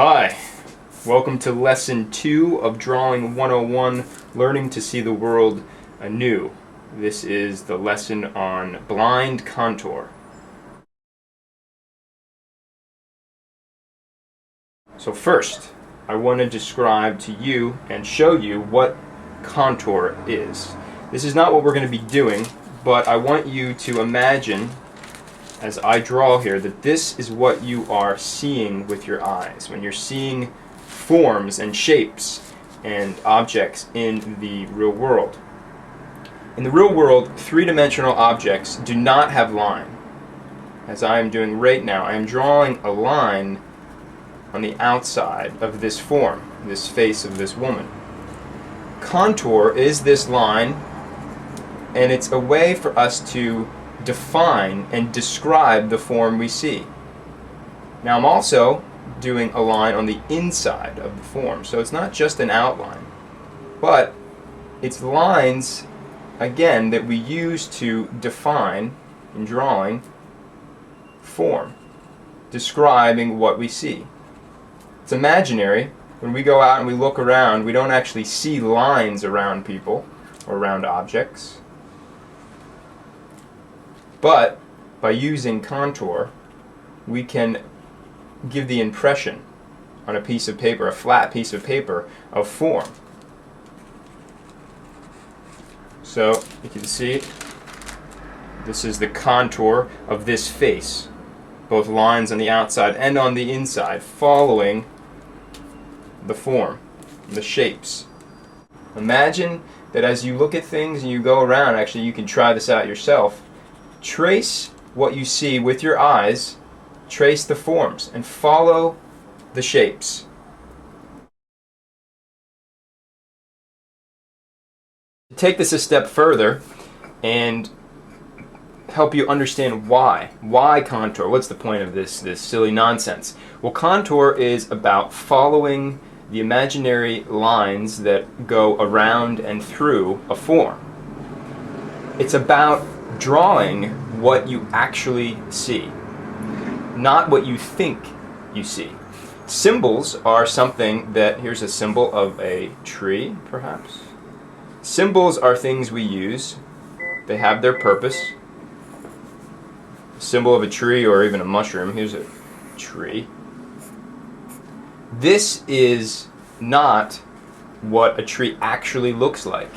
Hi, welcome to Lesson 2 of Drawing 101, Learning to See the World Anew. This is the lesson on blind contour. So first, I want to describe to you and show you what contour is. This is not what we're going to be doing, but I want you to imagine as I draw here that this is what you are seeing with your eyes when you're seeing forms and shapes and objects in the real world. In the real world, three-dimensional objects do not have line. As I am doing right now, I am drawing a line on the outside of this form, this face of this woman. Contour is this line, and it's a way for us to define and describe the form we see. Now I'm also doing a line on the inside of the form, so it's not just an outline, but it's lines, again, that we use to define, in drawing, form, describing what we see. It's imaginary. When we go out and we look around, we don't actually see lines around people or around objects. But by using contour, we can give the impression on a piece of paper, a flat piece of paper, of form. So you can see this is the contour of this face, both lines on the outside and on the inside, following the form, the shapes. Imagine that as you look at things and you go around, actually you can try this out yourself, trace what you see with your eyes, trace the forms, and follow the shapes. Take this a step further and help you understand why. Why contour? What's the point of this silly nonsense? Well, contour is about following the imaginary lines that go around and through a form. It's about drawing what you actually see, not what you think you see. Symbols are something that, here's a symbol of a tree, perhaps. Symbols are things we use. They have their purpose. A symbol of a tree or even a mushroom. Here's a tree. This is not what a tree actually looks like.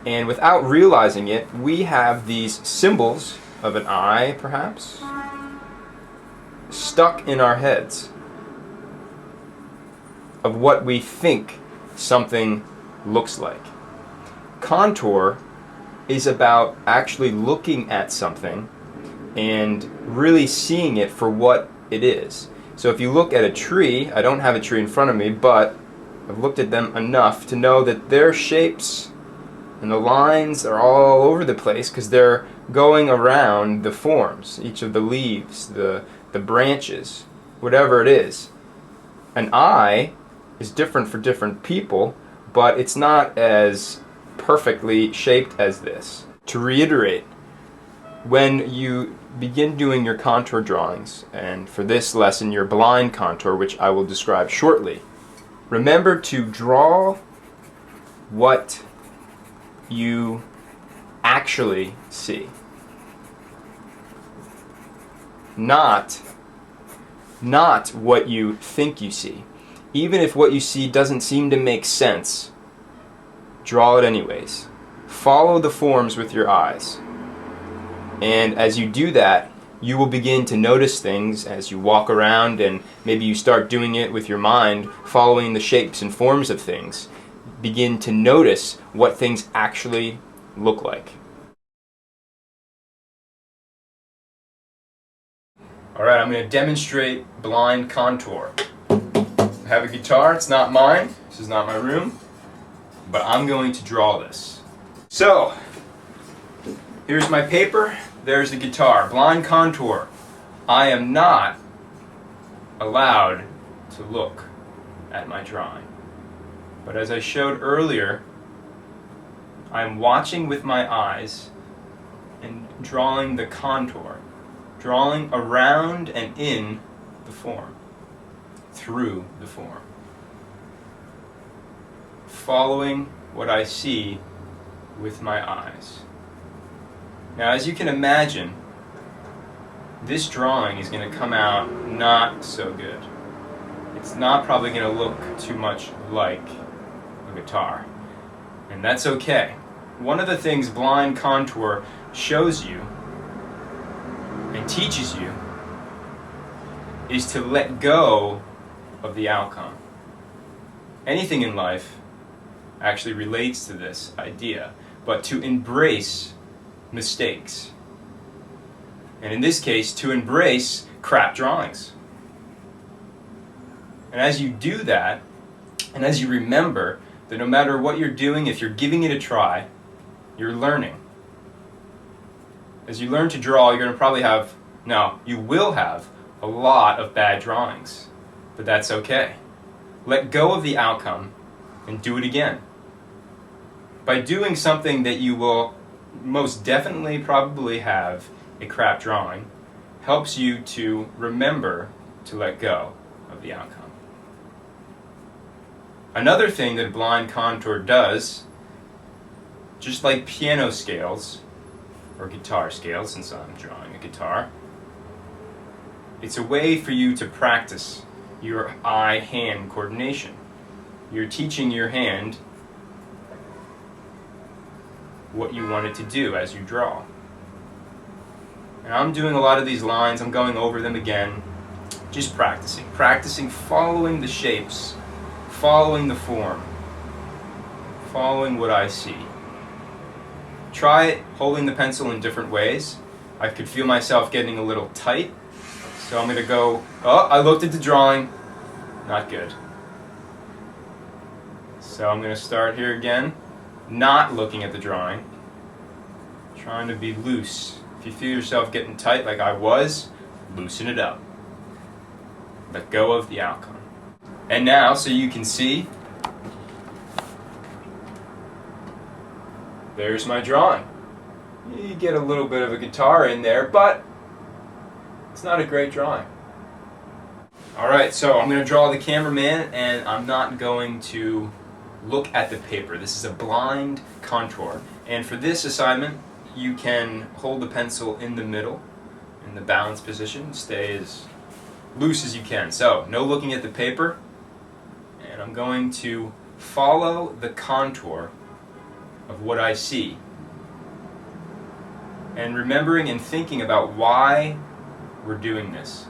And without realizing it, we have these symbols of an eye, perhaps, stuck in our heads of what we think something looks like. Contour is about actually looking at something and really seeing it for what it is. So if you look at a tree, I don't have a tree in front of me, but I've looked at them enough to know that their shapes and the lines are all over the place because they're going around the forms, each of the leaves, the branches, whatever it is. An eye is different for different people, but it's not as perfectly shaped as this. To reiterate, when you begin doing your contour drawings, and for this lesson your blind contour, which I will describe shortly, remember to draw what you actually see, not what you think you see. Even if what you see doesn't seem to make sense, draw it anyways. Follow the forms with your eyes. And as you do that, you will begin to notice things as you walk around, and maybe you start doing it with your mind, following the shapes and forms of things. Begin to notice what things actually look like. Alright, I'm going to demonstrate blind contour. I have a guitar, it's not mine, this is not my room, but I'm going to draw this. So, here's my paper, there's the guitar. Blind contour. I am not allowed to look at my drawing. But as I showed earlier, I'm watching with my eyes and drawing the contour, drawing around and in the form. through the form. Following what I see with my eyes. Now, as you can imagine, this drawing is going to come out not so good. It's not probably going to look too much like a guitar. And that's okay. One of the things blind contour shows you and teaches you is to let go of the outcome. Anything in life actually relates to this idea, but to embrace mistakes. And in this case, to embrace crap drawings. And as you do that, and as you remember that no matter what you're doing, if you're giving it a try, you're learning. As you learn to draw, you're going to probably have, no, you will have a lot of bad drawings. But that's okay. Let go of the outcome and do it again. By doing something that you will most definitely probably have a crap drawing, helps you to remember to let go of the outcome. Another thing that blind contour does, just like piano scales, or guitar scales, since I'm drawing a guitar, it's a way for you to practice your eye-hand coordination. You're teaching your hand what you want it to do as you draw. And I'm doing a lot of these lines, I'm going over them again, just practicing following the shapes, following the form, following what I see. Try it holding the pencil in different ways. I could feel myself getting a little tight, so I'm going to go, oh, I looked at the drawing, not good. So I'm going to start here again, not looking at the drawing, trying to be loose. If you feel yourself getting tight like I was, loosen it up. Let go of the outcome. And now, so you can see, there's my drawing. You get a little bit of a guitar in there, but it's not a great drawing. Alright, so I'm going to draw the cameraman, and I'm not going to look at the paper. This is a blind contour. And for this assignment, you can hold the pencil in the middle, in the balanced position, stay as loose as you can. So, no looking at the paper, and I'm going to follow the contour of what I see. And remembering and thinking about why we're doing this.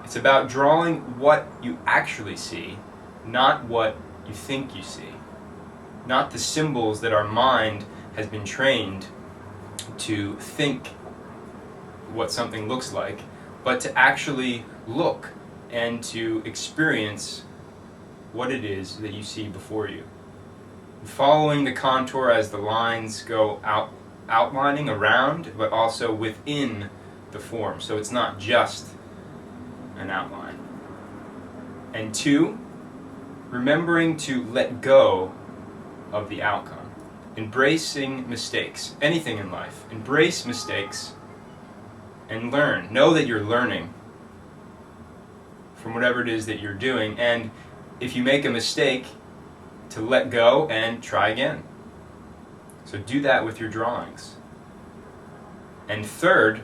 It's about drawing what you actually see, not what you think you see. Not the symbols that our mind has been trained to think what something looks like, but to actually look and to experience what it is that you see before you. Following the contour as the lines go outlining around, but also within the form. So it's not just an outline. And 2, remembering to let go of the outcome. Embracing mistakes. Anything in life. Embrace mistakes and learn. Know that you're learning from whatever it is that you're doing, and if you make a mistake, to let go and try again. So do that with your drawings. And 3rd,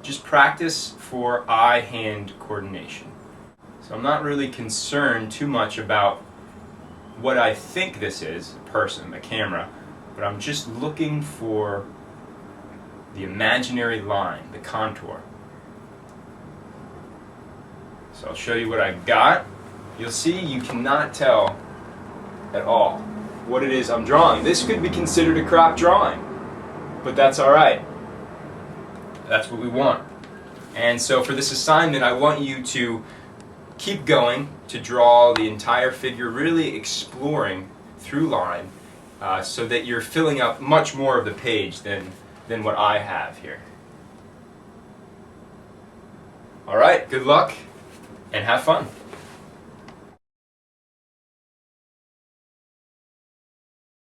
just practice for eye-hand coordination. So I'm not really concerned too much about what I think this is, a person, a camera, but I'm just looking for the imaginary line, the contour. So I'll show you what I've got. You'll see you cannot tell at all what it is I'm drawing. This could be considered a crop drawing, but that's alright. That's what we want. And so for this assignment, I want you to keep going to draw the entire figure, really exploring through line, so that you're filling up much more of the page than what I have here. Alright, good luck and have fun.